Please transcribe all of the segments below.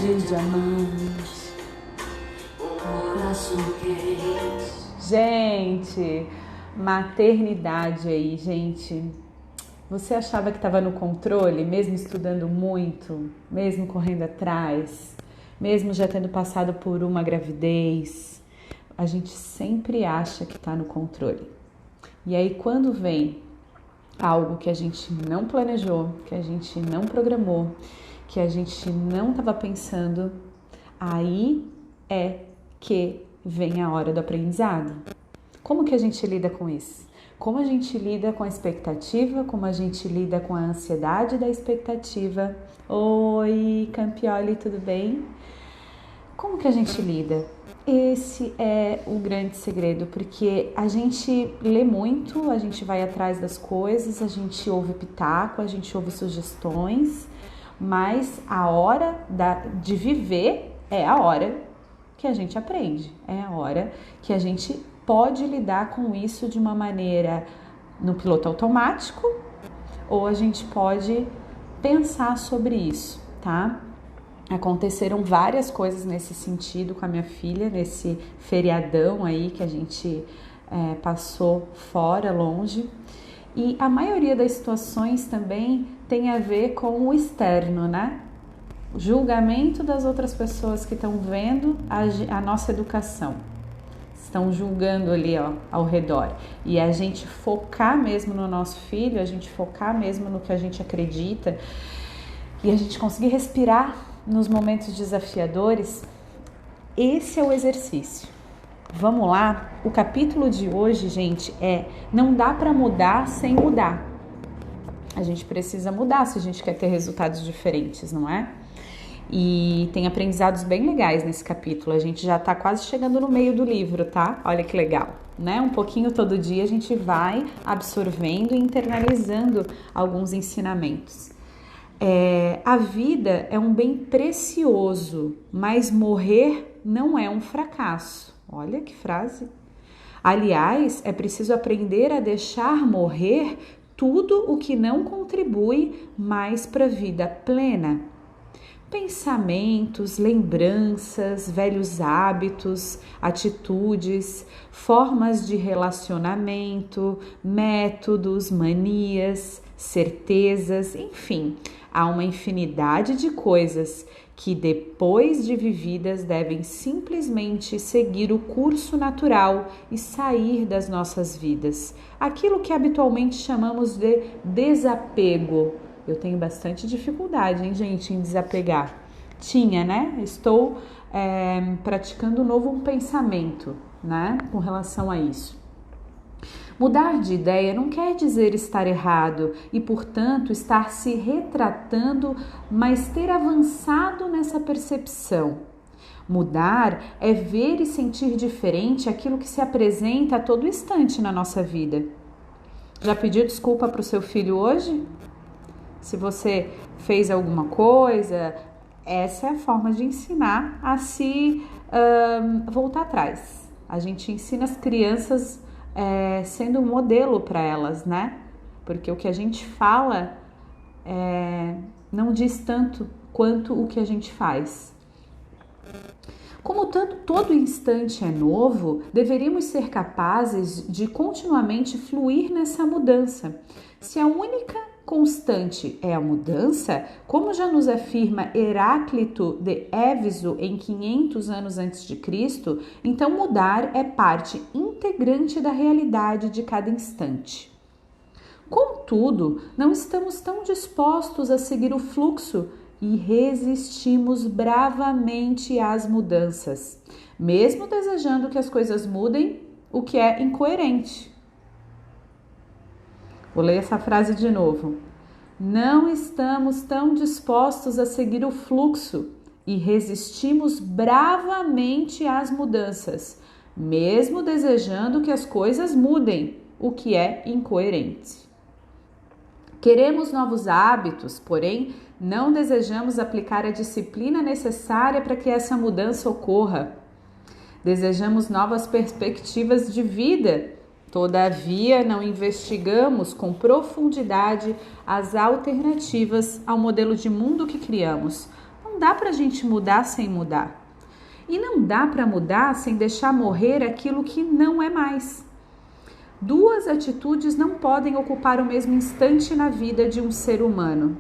de diamante, coração quente. Gente, maternidade aí, gente. Você achava que estava no controle, mesmo estudando muito, mesmo correndo atrás, mesmo já tendo passado por uma gravidez? A gente sempre acha que está no controle. E aí quando vem algo que a gente não planejou, que a gente não programou, que a gente não estava pensando, aí é que vem a hora do aprendizado. Como que a gente lida com isso? Como a gente lida com a expectativa, como a gente lida com a ansiedade da expectativa. Oi, Campioli, tudo bem? Como que a gente lida? Esse é o grande segredo, porque a gente lê muito, a gente vai atrás das coisas, a gente ouve pitaco, a gente ouve sugestões, mas a hora de viver é a hora que a gente aprende, é a hora que a gente pode lidar com isso de uma maneira no piloto automático, ou a gente pode pensar sobre isso, tá? Aconteceram várias coisas nesse sentido com a minha filha, nesse feriadão aí que a gente passou fora, longe. E a maioria das situações também tem a ver com o externo, né? O julgamento das outras pessoas que estão vendo a nossa educação. Estão julgando ali, ó, ao redor. E a gente focar mesmo no nosso filho, a gente focar mesmo no que a gente acredita e a gente conseguir respirar nos momentos desafiadores, esse é o exercício. Vamos lá? O capítulo de hoje, gente, não dá para mudar sem mudar. A gente precisa mudar se a gente quer ter resultados diferentes, não é? E tem aprendizados bem legais nesse capítulo. A gente já tá quase chegando no meio do livro, tá? Olha que legal, né? Um pouquinho todo dia a gente vai absorvendo e internalizando alguns ensinamentos. A vida é um bem precioso, mas morrer não é um fracasso. Olha que frase. Aliás, é preciso aprender a deixar morrer tudo o que não contribui mais para a vida plena. Pensamentos, lembranças, velhos hábitos, atitudes, formas de relacionamento, métodos, manias, certezas, enfim, há uma infinidade de coisas que depois de vividas devem simplesmente seguir o curso natural e sair das nossas vidas. Aquilo que habitualmente chamamos de desapego. Eu tenho bastante dificuldade, hein, gente, em desapegar. Tinha, né? Estou praticando um novo pensamento, né, com relação a isso. Mudar de ideia não quer dizer estar errado e, portanto, estar se retratando, mas ter avançado nessa percepção. Mudar é ver e sentir diferente aquilo que se apresenta a todo instante na nossa vida. Já pediu desculpa para o seu filho hoje? Se você fez alguma coisa, essa é a forma de ensinar a se voltar atrás. A gente ensina as crianças sendo um modelo para elas, né? Porque o que a gente fala não diz tanto quanto o que a gente faz. Como todo instante é novo, deveríamos ser capazes de continuamente fluir nessa mudança. Se a única constante é a mudança, como já nos afirma Heráclito de Éfeso em 500 anos antes de Cristo, então mudar é parte integrante da realidade de cada instante. Contudo, não estamos tão dispostos a seguir o fluxo e resistimos bravamente às mudanças, mesmo desejando que as coisas mudem, o que é incoerente. Vou ler essa frase de novo. Não estamos tão dispostos a seguir o fluxo e resistimos bravamente às mudanças, mesmo desejando que as coisas mudem, o que é incoerente. Queremos novos hábitos, porém, não desejamos aplicar a disciplina necessária para que essa mudança ocorra. Desejamos novas perspectivas de vida, todavia não investigamos com profundidade as alternativas ao modelo de mundo que criamos. Não Não dá pra gente mudar sem mudar. E não dá para mudar sem deixar morrer aquilo que não é mais. Duas atitudes não podem ocupar o mesmo instante na vida de um ser humano.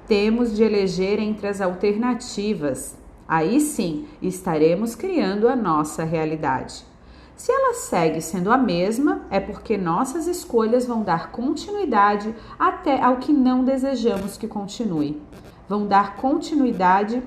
Temos de eleger entre as alternativas. Aí sim, estaremos criando a nossa realidade. Se ela segue sendo a mesma, é porque nossas escolhas vão dar continuidade até ao que não desejamos que continue. Vão dar continuidade...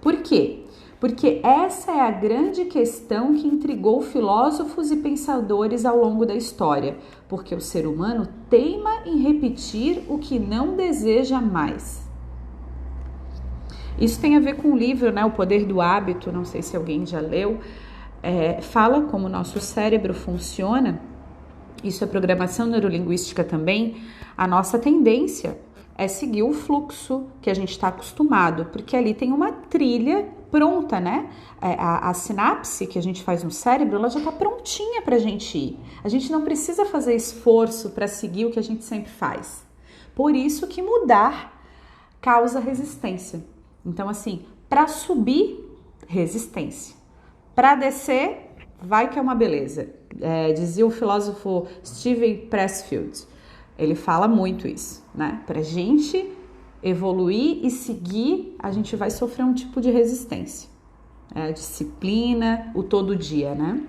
Por quê? Porque essa é a grande questão que intrigou filósofos e pensadores ao longo da história, porque o ser humano teima em repetir o que não deseja mais. Isso tem a ver com o livro, né, O Poder do Hábito, não sei se alguém já leu, fala como o nosso cérebro funciona, isso é programação neurolinguística também, a nossa tendência é seguir o fluxo que a gente está acostumado, porque ali tem uma trilha pronta, né? A sinapse que a gente faz no cérebro, ela já está prontinha para a gente ir. A gente não precisa fazer esforço para seguir o que a gente sempre faz. Por isso que mudar causa resistência. Então, assim, para subir, resistência. Para descer, vai que é uma beleza. Dizia o filósofo Steven Pressfield. Ele fala muito isso, né? Pra gente evoluir e seguir, a gente vai sofrer um tipo de resistência. A disciplina, o todo dia, né?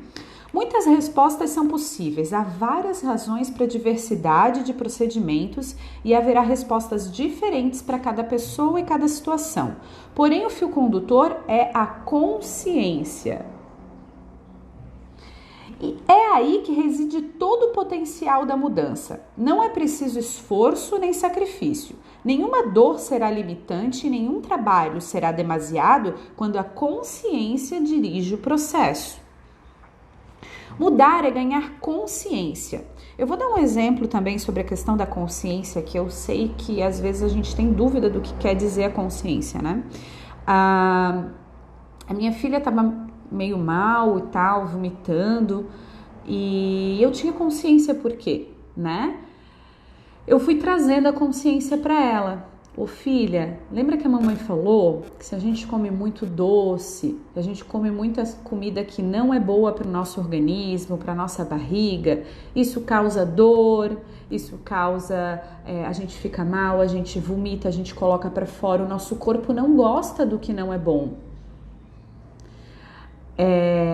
Muitas respostas são possíveis. Há várias razões para a diversidade de procedimentos e haverá respostas diferentes para cada pessoa e cada situação. Porém, o fio condutor é a consciência. E é aí que reside todo o potencial da mudança. Não é preciso esforço nem sacrifício. Nenhuma dor será limitante e nenhum trabalho será demasiado quando a consciência dirige o processo. Mudar é ganhar consciência. Eu vou dar um exemplo também sobre a questão da consciência, que eu sei que às vezes a gente tem dúvida do que quer dizer a consciência, né? A minha filha estava meio mal e tal, vomitando, e eu tinha consciência por quê, né? Eu fui trazendo a consciência para ela. Ô filha, lembra que a mamãe falou que se a gente come muito doce, se a gente come muita comida que não é boa para o nosso organismo, para a nossa barriga, isso causa dor, isso causa, a gente fica mal, a gente vomita, a gente coloca para fora, o nosso corpo não gosta do que não é bom.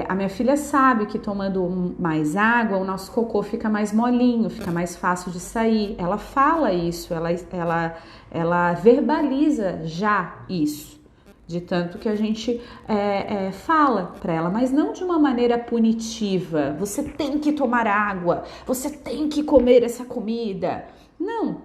A minha filha sabe que tomando mais água, o nosso cocô fica mais molinho, fica mais fácil de sair. Ela fala isso, ela verbaliza já isso, de tanto que a gente fala para ela, mas não de uma maneira punitiva. Você tem que tomar água, você tem que comer essa comida. Não,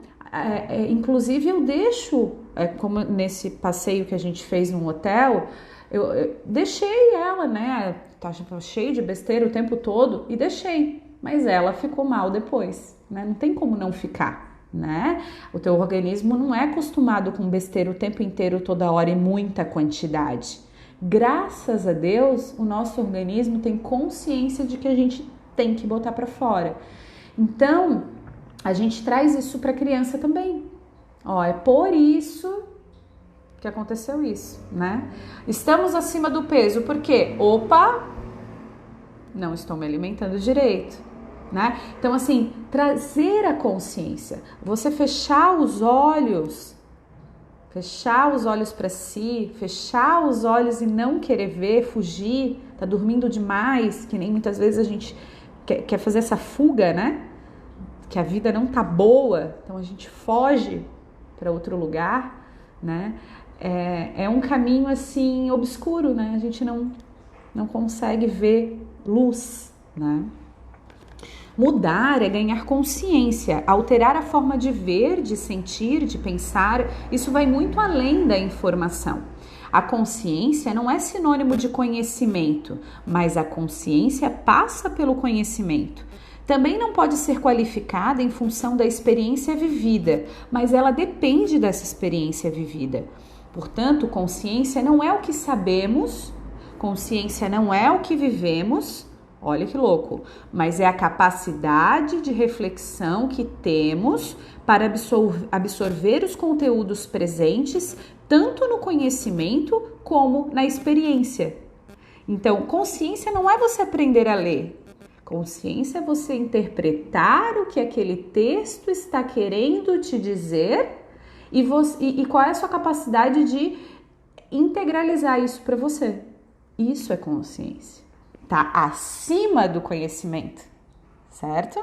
inclusive eu deixo, como nesse passeio que a gente fez num hotel, eu deixei ela, né? Tava cheio de besteira o tempo todo e deixei. Mas ela ficou mal depois, né? Não tem como não ficar, né? O teu organismo não é acostumado com besteira o tempo inteiro, toda hora e muita quantidade. Graças a Deus, o nosso organismo tem consciência de que a gente tem que botar para fora. Então, a gente traz isso para a criança também. É por isso que aconteceu isso, né? Estamos acima do peso, por quê? Opa, não estou me alimentando direito, né? Então, assim, trazer a consciência, você fechar os olhos para si, fechar os olhos e não querer ver, fugir, tá dormindo demais, que nem muitas vezes a gente quer fazer essa fuga, né? Que a vida não tá boa, então a gente foge para outro lugar, né? É um caminho assim obscuro, né? A gente não consegue ver luz, né? Mudar é ganhar consciência, alterar a forma de ver, de sentir, de pensar. Isso vai muito além da informação. A consciência não é sinônimo de conhecimento, mas a consciência passa pelo conhecimento. Também não pode ser qualificada em função da experiência vivida, mas ela depende dessa experiência vivida. Portanto, consciência não é o que sabemos, consciência não é o que vivemos, Olha que louco. Mas é a capacidade de reflexão que temos para absorver os conteúdos presentes, tanto no conhecimento como na experiência. Então, consciência não é você aprender a ler. Consciência é você interpretar o que aquele texto está querendo te dizer e qual é a sua capacidade de integralizar isso para você. Isso é consciência. Tá acima do conhecimento, certo?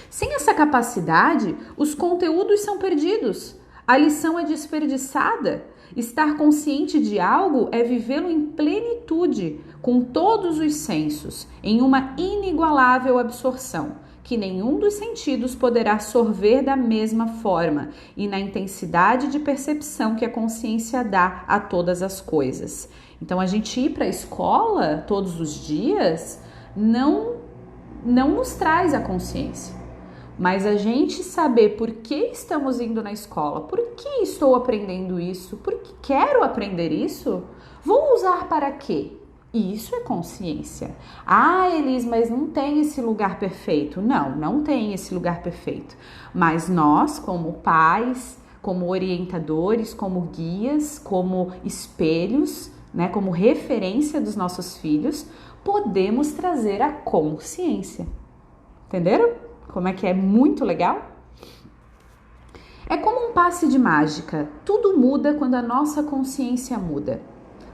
Sem essa capacidade, os conteúdos são perdidos, a lição é desperdiçada. Estar consciente de algo é vivê-lo em plenitude, com todos os sensos, em uma inigualável absorção, que nenhum dos sentidos poderá sorver da mesma forma e na intensidade de percepção que a consciência dá a todas as coisas. Então, a gente ir para a escola todos os dias não nos traz a consciência. Mas a gente saber por que estamos indo na escola, por que estou aprendendo isso, por que quero aprender isso, vou usar para quê? Isso é consciência. Ah, Elis, mas não tem esse lugar perfeito. Não tem esse lugar perfeito. Mas nós, como pais, como orientadores, como guias, como espelhos, né, como referência dos nossos filhos, podemos trazer a consciência. Entenderam? Como é que é muito legal? É como um passe de mágica. Tudo muda quando a nossa consciência muda.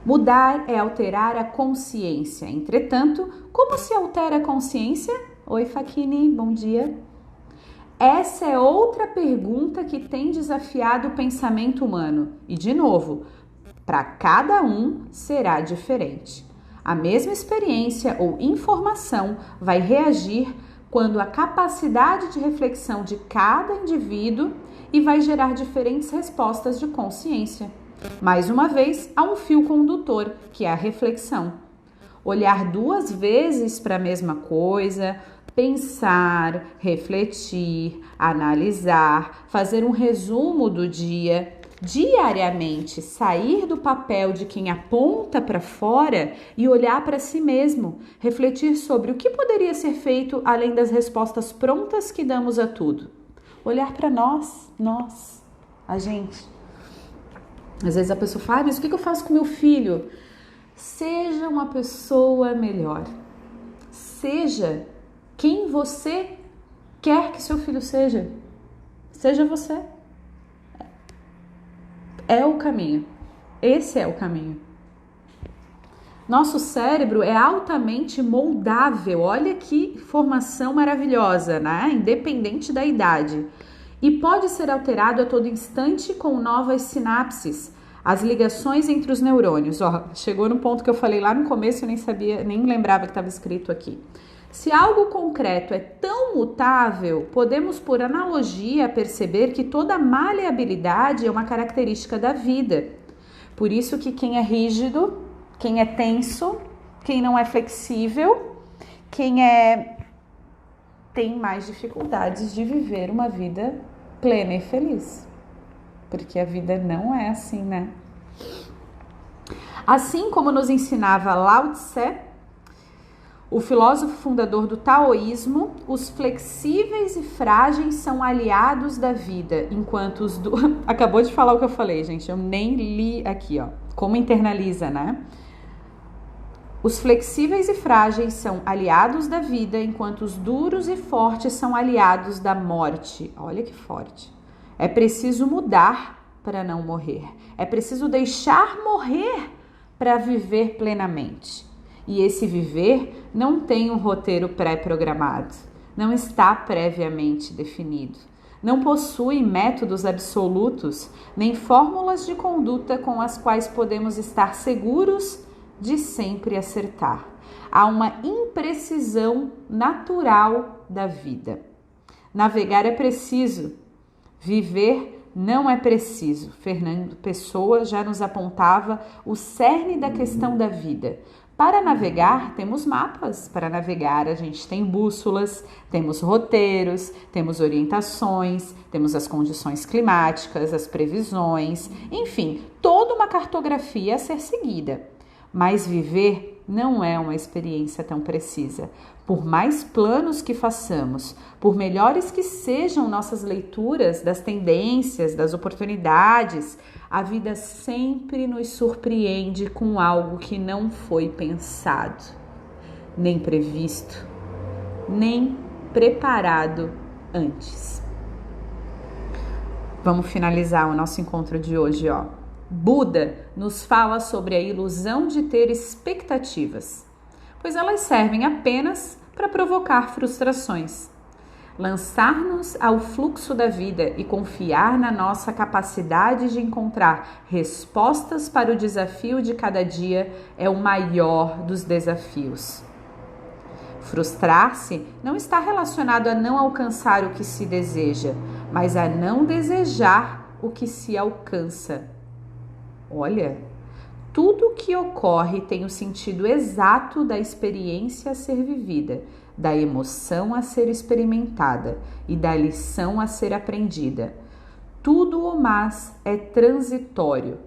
Mudar é alterar a consciência. Entretanto, como se altera a consciência? Oi, Faquini, bom dia. Essa é outra pergunta que tem desafiado o pensamento humano. E, de novo, para cada um será diferente. A mesma experiência ou informação vai reagir quando a capacidade de reflexão de cada indivíduo e vai gerar diferentes respostas de consciência. Mais uma vez, há um fio condutor, que é a reflexão. Olhar duas vezes para a mesma coisa, pensar, refletir, analisar, fazer um resumo do dia, diariamente sair do papel de quem aponta para fora e olhar para si mesmo, refletir sobre o que poderia ser feito além das respostas prontas que damos a tudo. Olhar para nós, a gente. Às vezes a pessoa fala, mas o que eu faço com meu filho? Seja uma pessoa melhor. Seja quem você quer que seu filho seja. Seja você. É o caminho. Esse é o caminho. Nosso cérebro é altamente moldável. Olha que formação maravilhosa, né? Independente da idade. E pode ser alterado a todo instante com novas sinapses, as ligações entre os neurônios. Ó, chegou no ponto que eu falei lá no começo, eu nem lembrava que estava escrito aqui. Se algo concreto é tão mutável, podemos, por analogia, perceber que toda maleabilidade é uma característica da vida. Por isso que quem é rígido, quem é tenso, quem não é flexível, tem mais dificuldades de viver uma vida plena e feliz. Porque a vida não é assim, né? Assim como nos ensinava Lao Tse, o filósofo fundador do taoísmo, os flexíveis e frágeis são aliados da vida, enquanto os... Acabou de falar o que eu falei, gente, eu nem li aqui, ó. Como internaliza, né? Os flexíveis e frágeis são aliados da vida, enquanto os duros e fortes são aliados da morte. Olha que forte. É preciso mudar para não morrer. É preciso deixar morrer para viver plenamente. E esse viver não tem um roteiro pré-programado, não está previamente definido, não possui métodos absolutos, nem fórmulas de conduta com as quais podemos estar seguros de sempre acertar. Há uma imprecisão natural da vida. Navegar é preciso, viver não é preciso. Fernando Pessoa já nos apontava o cerne da questão da vida. Para navegar, temos mapas. Para navegar, a gente tem bússolas, temos roteiros, temos orientações, temos as condições climáticas, as previsões, enfim, toda uma cartografia a ser seguida. Mas viver não é uma experiência tão precisa. Por mais planos que façamos, por melhores que sejam nossas leituras das tendências, das oportunidades, a vida sempre nos surpreende com algo que não foi pensado, nem previsto, nem preparado antes. Vamos finalizar o nosso encontro de hoje, ó. Buda nos fala sobre a ilusão de ter expectativas, pois elas servem apenas para provocar frustrações. Lançar-nos ao fluxo da vida e confiar na nossa capacidade de encontrar respostas para o desafio de cada dia é o maior dos desafios. Frustrar-se não está relacionado a não alcançar o que se deseja, mas a não desejar o que se alcança. Olha, tudo o que ocorre tem o sentido exato da experiência a ser vivida, da emoção a ser experimentada e da lição a ser aprendida. Tudo o mais é transitório.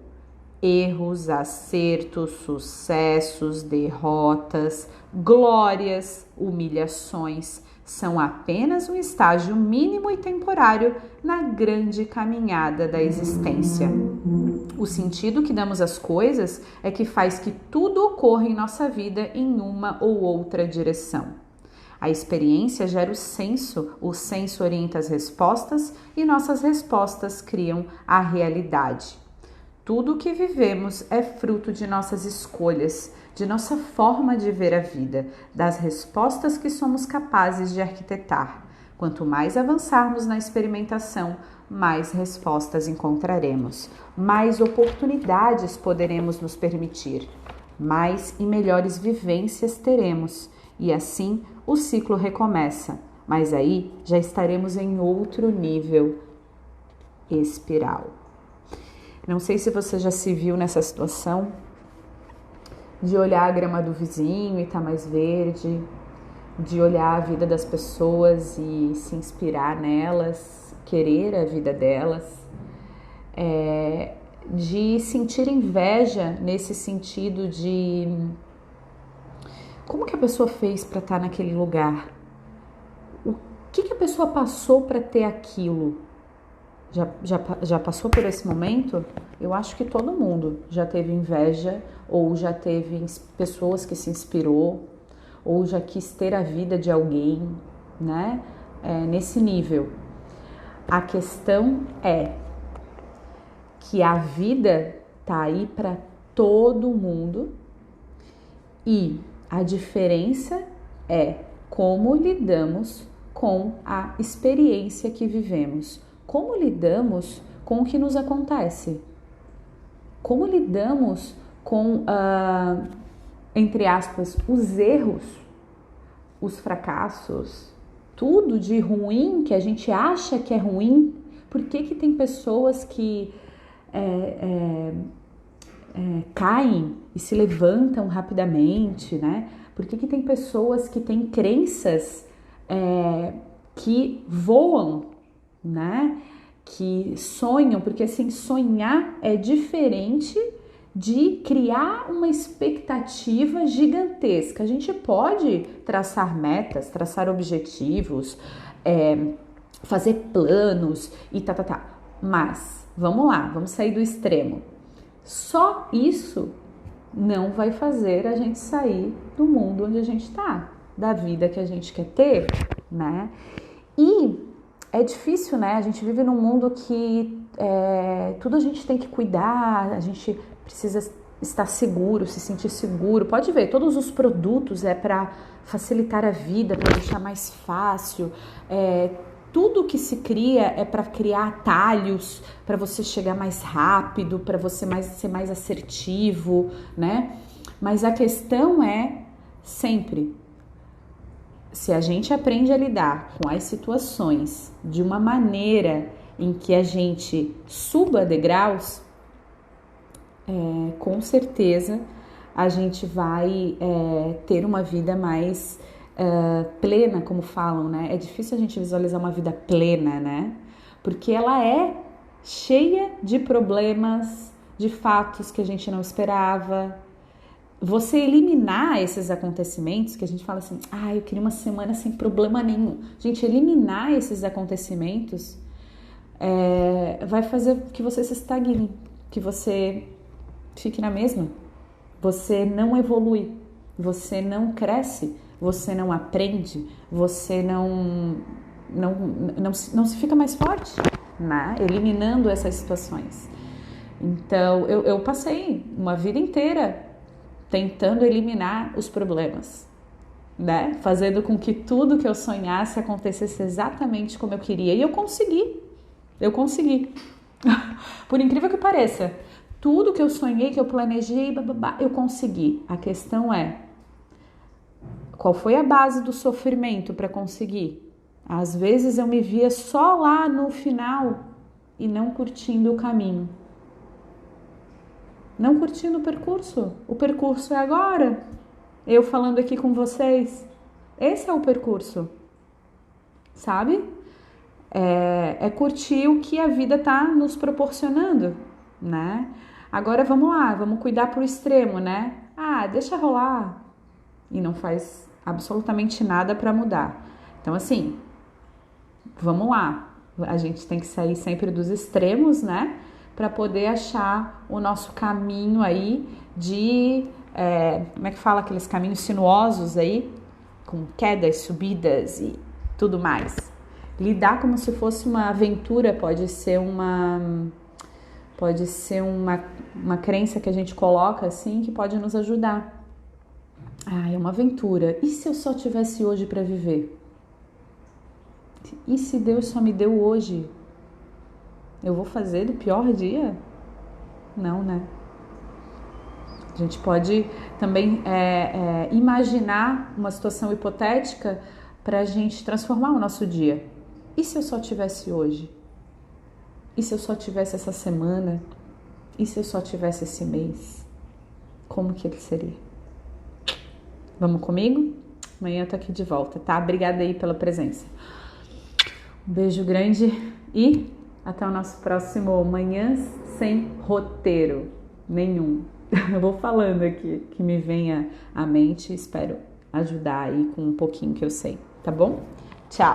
Erros, acertos, sucessos, derrotas, glórias, humilhações são apenas um estágio mínimo e temporário na grande caminhada da existência. O sentido que damos às coisas é que faz que tudo ocorra em nossa vida em uma ou outra direção. A experiência gera o senso orienta as respostas e nossas respostas criam a realidade. Tudo o que vivemos é fruto de nossas escolhas, de nossa forma de ver a vida, das respostas que somos capazes de arquitetar. Quanto mais avançarmos na experimentação, mais respostas encontraremos, mais oportunidades poderemos nos permitir, mais e melhores vivências teremos, e assim o ciclo recomeça, mas aí já estaremos em outro nível espiral. Não sei se você já se viu nessa situação de olhar a grama do vizinho e tá mais verde, de olhar a vida das pessoas e se inspirar nelas, querer a vida delas, de sentir inveja nesse sentido de como que a pessoa fez para estar naquele lugar, o que a pessoa passou para ter aquilo. Já passou por esse momento? Eu acho que todo mundo já teve inveja ou já teve pessoas que se inspirou ou já quis ter a vida de alguém, né? Nesse nível. A questão é que a vida tá aí para todo mundo e a diferença é como lidamos com a experiência que vivemos. Como lidamos com o que nos acontece? Como lidamos com, entre aspas, os erros, os fracassos, tudo de ruim que a gente acha que é ruim? Por que tem pessoas que caem e se levantam rapidamente, né? Por que tem pessoas que têm crenças que voam, né? Que sonham, porque assim, sonhar é diferente de criar uma expectativa gigantesca. A gente pode traçar metas, traçar objetivos, fazer planos e mas vamos lá, vamos sair do extremo. Só isso não vai fazer a gente sair do mundo onde a gente está, da vida que a gente quer ter, né? E é difícil, né? A gente vive num mundo que tudo a gente tem que cuidar, a gente precisa estar seguro, se sentir seguro. Pode ver, todos os produtos para facilitar a vida, para deixar mais fácil. Tudo que se cria é para criar atalhos, para você chegar mais rápido, para você ser mais assertivo, né? Mas a questão é sempre, se a gente aprende a lidar com as situações de uma maneira em que a gente suba degraus, com certeza a gente vai ter uma vida mais plena, como falam, né? É difícil a gente visualizar uma vida plena, né? Porque ela é cheia de problemas, de fatos que a gente não esperava, você eliminar esses acontecimentos, que a gente fala assim, eu queria uma semana sem problema nenhum. Gente, eliminar esses acontecimentos vai fazer que você se estagne, que você fique na mesma. Você não evolui, você não cresce, você não aprende, você não se fica mais forte, né? Eliminando essas situações. Então, eu passei uma vida inteira tentando eliminar os problemas, né? Fazendo com que tudo que eu sonhasse acontecesse exatamente como eu queria. E eu consegui. Por incrível que pareça, tudo que eu sonhei, que eu planejei, eu consegui. A questão é, qual foi a base do sofrimento para conseguir? Às vezes eu me via só lá no final e não curtindo o caminho. Não curtindo o percurso. O percurso é agora. Eu falando aqui com vocês. Esse é o percurso. Sabe? É curtir o que a vida está nos proporcionando, né? Agora vamos lá, vamos cuidar pro extremo, né? Deixa rolar. E não faz absolutamente nada para mudar. Então, assim, vamos lá. A gente tem que sair sempre dos extremos, né? Para poder achar o nosso caminho aí de, como é que fala, aqueles caminhos sinuosos aí, com quedas, subidas e tudo mais. Lidar como se fosse uma aventura pode ser uma crença que a gente coloca assim, que pode nos ajudar. É uma aventura. E se eu só tivesse hoje para viver? E se Deus só me deu hoje? Eu vou fazer do pior dia? Não, né? A gente pode também imaginar uma situação hipotética para a gente transformar o nosso dia. E se eu só tivesse hoje? E se eu só tivesse essa semana? E se eu só tivesse esse mês? Como que ele seria? Vamos comigo? Amanhã eu tô aqui de volta, tá? Obrigada aí pela presença. Um beijo grande e até o nosso próximo Manhãs Sem Roteiro nenhum. Eu vou falando aqui que me venha à mente, espero ajudar aí com um pouquinho que eu sei, tá bom? Tchau!